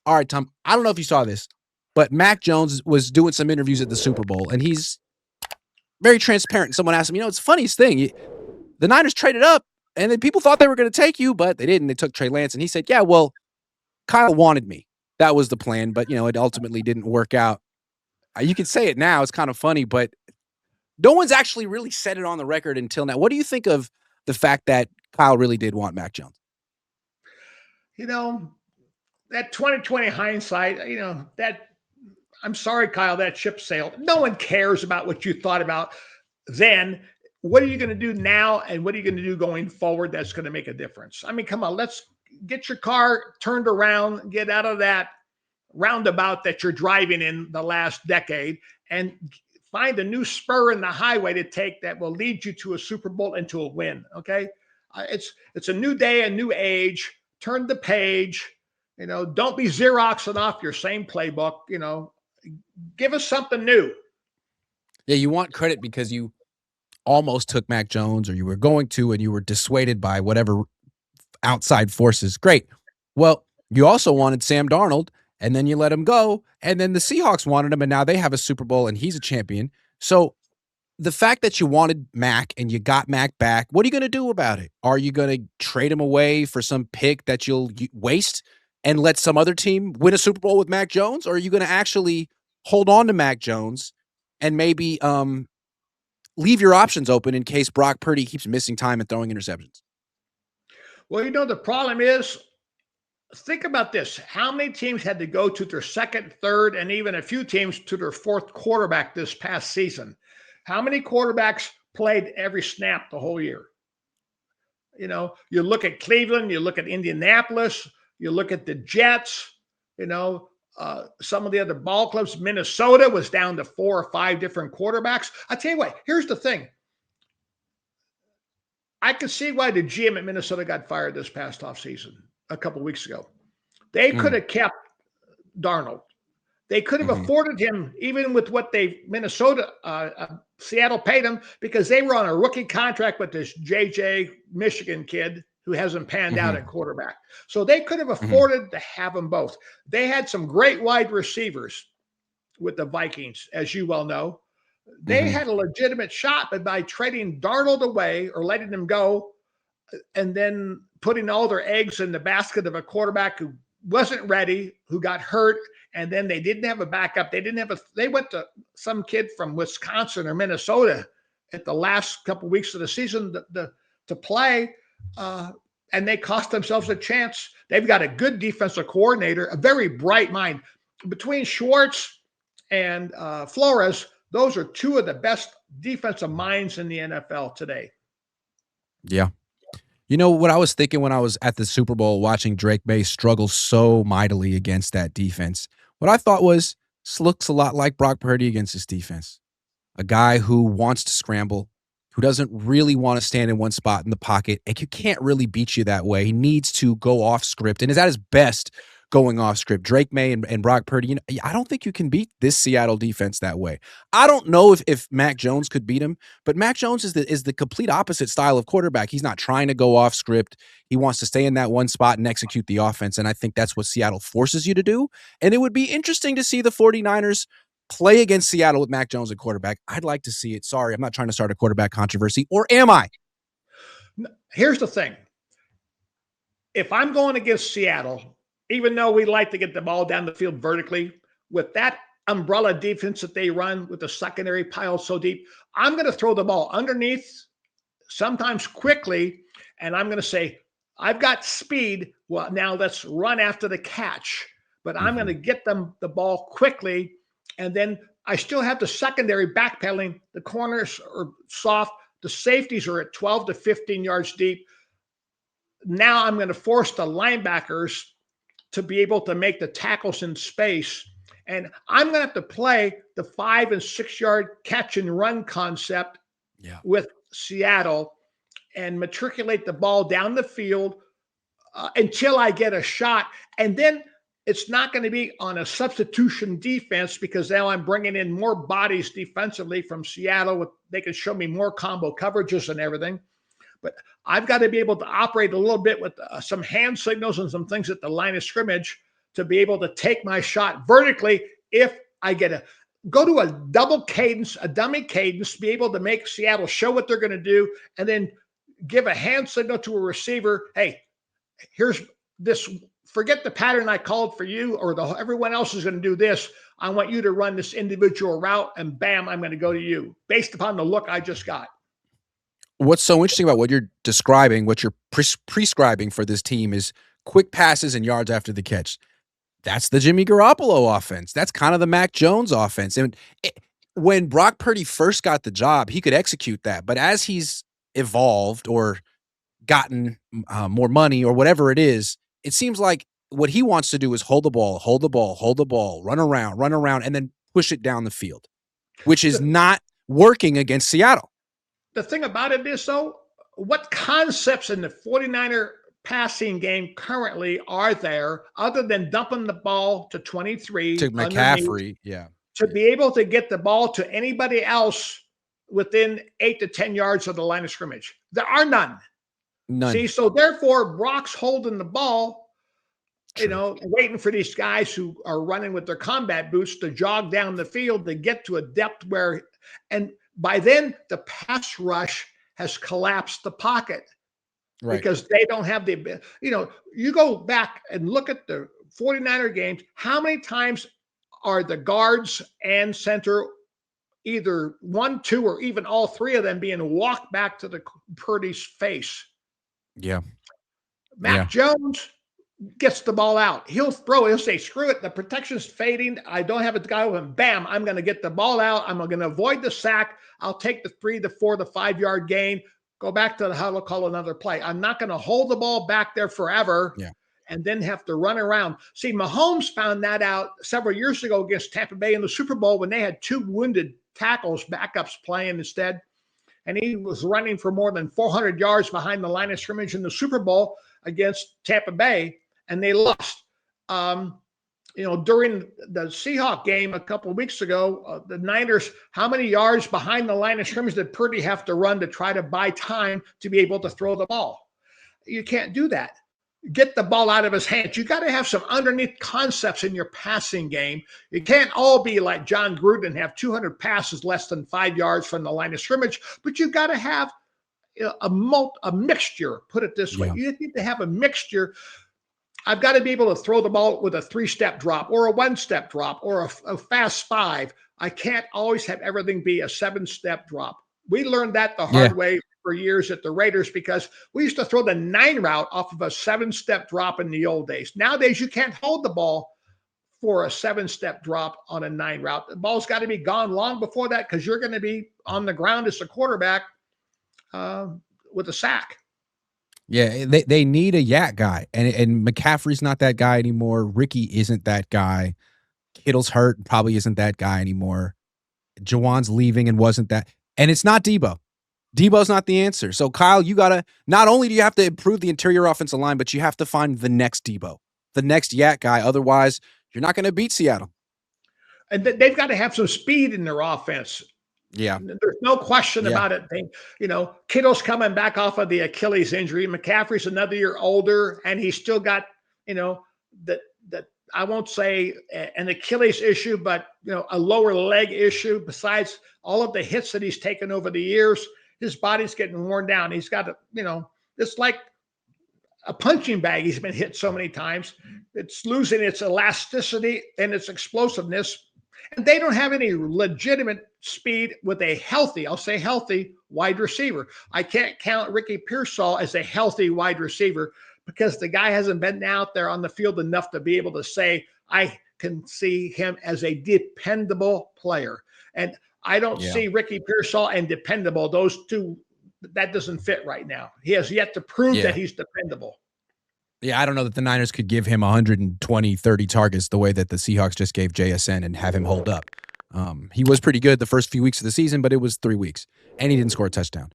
All right, Tom, I don't know if you saw this, but Mac Jones was doing some interviews at the Super Bowl, and he's very transparent. Someone asked him, it's the funniest thing. The Niners traded up, and then people thought they were going to take you, but they didn't. They took Trey Lance, and he said, yeah, well, Kyle wanted me. That was the plan, but, it ultimately didn't work out. You can say it now. It's kind of funny, but no one's actually really said it on the record until now. What do you think of the fact that Kyle really did want Mac Jones? That 2020 hindsight, that I'm sorry, Kyle, that ship sailed. No one cares about what you thought about then. What are you going to do now? And what are you going to do going forward that's going to make a difference? I mean, come on, let's get your car turned around, get out of that roundabout that you're driving in the last decade, and find a new spur in the highway to take that will lead you to a Super Bowl and to a win. Okay. It's a new day, a new age. Turn the page. Don't be Xeroxing off your same playbook. Give us something new. Yeah, you want credit because you almost took Mac Jones, or you were going to, and you were dissuaded by whatever outside forces. Great. Well, you also wanted Sam Darnold, and then you let him go, and then the Seahawks wanted him, and now they have a Super Bowl, and he's a champion. So the fact that you wanted Mac and you got Mac back, what are you going to do about it? Are you going to trade him away for some pick that you'll waste and let some other team win a Super Bowl with Mac Jones? Or are you going to actually hold on to Mac Jones and maybe leave your options open in case Brock Purdy keeps missing time and throwing interceptions? Well, the problem is, think about this. How many teams had to go to their second, third, and even a few teams to their fourth quarterback this past season? How many quarterbacks played every snap the whole year? You look at Cleveland, you look at Indianapolis, you look at the Jets, some of the other ball clubs. Minnesota was down to 4 or 5 different quarterbacks. I tell you what, here's the thing. I can see why the GM at Minnesota got fired this past offseason a couple of weeks ago. They could have kept Darnold. They could have afforded him, even with what Seattle paid him, because they were on a rookie contract with this JJ Michigan kid who hasn't panned out at quarterback. So they could have afforded to have them both. They had some great wide receivers with the Vikings, as you well know. They had a legitimate shot, but by trading Darnold away or letting him go, and then putting all their eggs in the basket of a quarterback who wasn't ready, who got hurt, and then they didn't have a backup. They went to some kid from Wisconsin or Minnesota at the last couple of weeks of the season to play, and they cost themselves a chance. They've got a good defensive coordinator, a very bright mind. Between Schwartz and Flores, those are 2 of the best defensive minds in the NFL today. Yeah. What I was thinking when I was at the Super Bowl watching Drake May struggle so mightily against that defense, what I thought was, this looks a lot like Brock Purdy against his defense. A guy who wants to scramble, who doesn't really want to stand in one spot in the pocket, and he can't really beat you that way. He needs to go off script, and is at his best going off script. Drake May and Brock Purdy, I don't think you can beat this Seattle defense that way. I don't know if Mac Jones could beat him, but Mac Jones is the complete opposite style of quarterback. He's not trying to go off script. He wants to stay in that one spot and execute the offense, and I think that's what Seattle forces you to do. And it would be interesting to see the 49ers play against Seattle with Mac Jones at quarterback. I'd like to see it. Sorry, I'm not trying to start a quarterback controversy, or am I? Here's the thing. If I'm going against Seattle, even though we like to get the ball down the field vertically, with that umbrella defense that they run with the secondary pile so deep, I'm going to throw the ball underneath, sometimes quickly, and I'm going to say, I've got speed. Well, now let's run after the catch. But I'm going to get them the ball quickly, and then I still have the secondary backpedaling. The corners are soft. The safeties are at 12 to 15 yards deep. Now I'm going to force the linebackers to be able to make the tackles in space. And I'm going to have to play the 5 and 6 yard catch and run concept with Seattle and matriculate the ball down the field until I get a shot. And then it's not going to be on a substitution defense, because now I'm bringing in more bodies defensively from Seattle. They can show me more combo coverages and everything. But I've got to be able to operate a little bit with some hand signals and some things at the line of scrimmage to be able to take my shot vertically if I get a go to a double cadence, a dummy cadence, be able to make Seattle show what they're going to do, and then give a hand signal to a receiver. Hey, here's this. Forget the pattern I called for you, or everyone else is going to do this. I want you to run this individual route, and bam, I'm going to go to you based upon the look I just got. What's so interesting about what you're describing, what you're prescribing for this team is quick passes and yards after the catch. That's the Jimmy Garoppolo offense. That's kind of the Mac Jones offense. And when Brock Purdy first got the job, he could execute that. But as he's evolved or gotten more money or whatever it is, it seems like what he wants to do is hold the ball, hold the ball, hold the ball, run around, and then push it down the field, which is not working against Seattle. The thing about it is, though, what concepts in the 49er passing game currently are there other than dumping the ball to 23 to McCaffrey, to be able to get the ball to anybody else within 8 to 10 yards of the line of scrimmage? There are none. See, so therefore, Brock's holding the ball, waiting for these guys who are running with their combat boots to jog down the field to get to a depth where, and by then the pass rush has collapsed the pocket. Right. Because they don't have the, you go back and look at the 49er games, how many times are the guards and center, either 1, 2, or even all three of them being walked back to the Purdy's face? Yeah. Mac Jones gets the ball out. He'll throw it. He'll say, screw it. The protection's fading. I don't have a guy with him. Bam. I'm going to get the ball out. I'm going to avoid the sack. I'll take the 3, the 4, the 5-yard gain. Go back to the huddle, call another play. I'm not going to hold the ball back there forever and then have to run around. See, Mahomes found that out several years ago against Tampa Bay in the Super Bowl when they had 2 wounded tackles, backups playing instead. And he was running for more than 400 yards behind the line of scrimmage in the Super Bowl against Tampa Bay, and they lost. During the Seahawks game a couple of weeks ago, the Niners, how many yards behind the line of scrimmage did Purdy have to run to try to buy time to be able to throw the ball? You can't do that. Get the ball out of his hands. You got to have some underneath concepts in your passing game. You can't all be like John Gruden and have 200 passes less than 5 yards from the line of scrimmage, but you've got to have a mixture, put it this way. You need to have a mixture. I've got to be able to throw the ball with a 3-step drop or a 1-step drop or a fast 5. I can't always have everything be a 7-step drop. We learned that the hard way for years at the Raiders because we used to throw the 9 route off of a 7-step drop in the old days. Nowadays, you can't hold the ball for a 7-step drop on a 9 route. The ball's got to be gone long before that because you're going to be on the ground as a quarterback with a sack. Yeah, they need a yak guy, and McCaffrey's not that guy anymore. Ricky isn't that guy. Kittle's hurt, probably isn't that guy anymore. Jawan's leaving and wasn't that. And it's not Debo. Debo's not the answer. So, Kyle, you got to, not only do you have to improve the interior offensive line, but you have to find the next Debo, the next yak guy. Otherwise, you're not going to beat Seattle. And they've got to have some speed in their offense. Yeah. There's no question about it. Kittle's coming back off of the Achilles injury. McCaffrey's another year older, and he's still got, that I won't say an Achilles issue, but, a lower leg issue. Besides all of the hits that he's taken over the years, his body's getting worn down. He's got it's like a punching bag. He's been hit so many times. It's losing its elasticity and its explosiveness. And they don't have any legitimate speed with a healthy, I'll say healthy, wide receiver. I can't count Ricky Pearsall as a healthy wide receiver because the guy hasn't been out there on the field enough to be able to say, I can see him as a dependable player. And I don't see Ricky Pearsall and dependable. Those two, that doesn't fit right now. He has yet to prove that he's dependable. Yeah, I don't know that the Niners could give him 120, 30 targets the way that the Seahawks just gave JSN and have him hold up. He was pretty good the first few weeks of the season, but it was 3 weeks, and he didn't score a touchdown.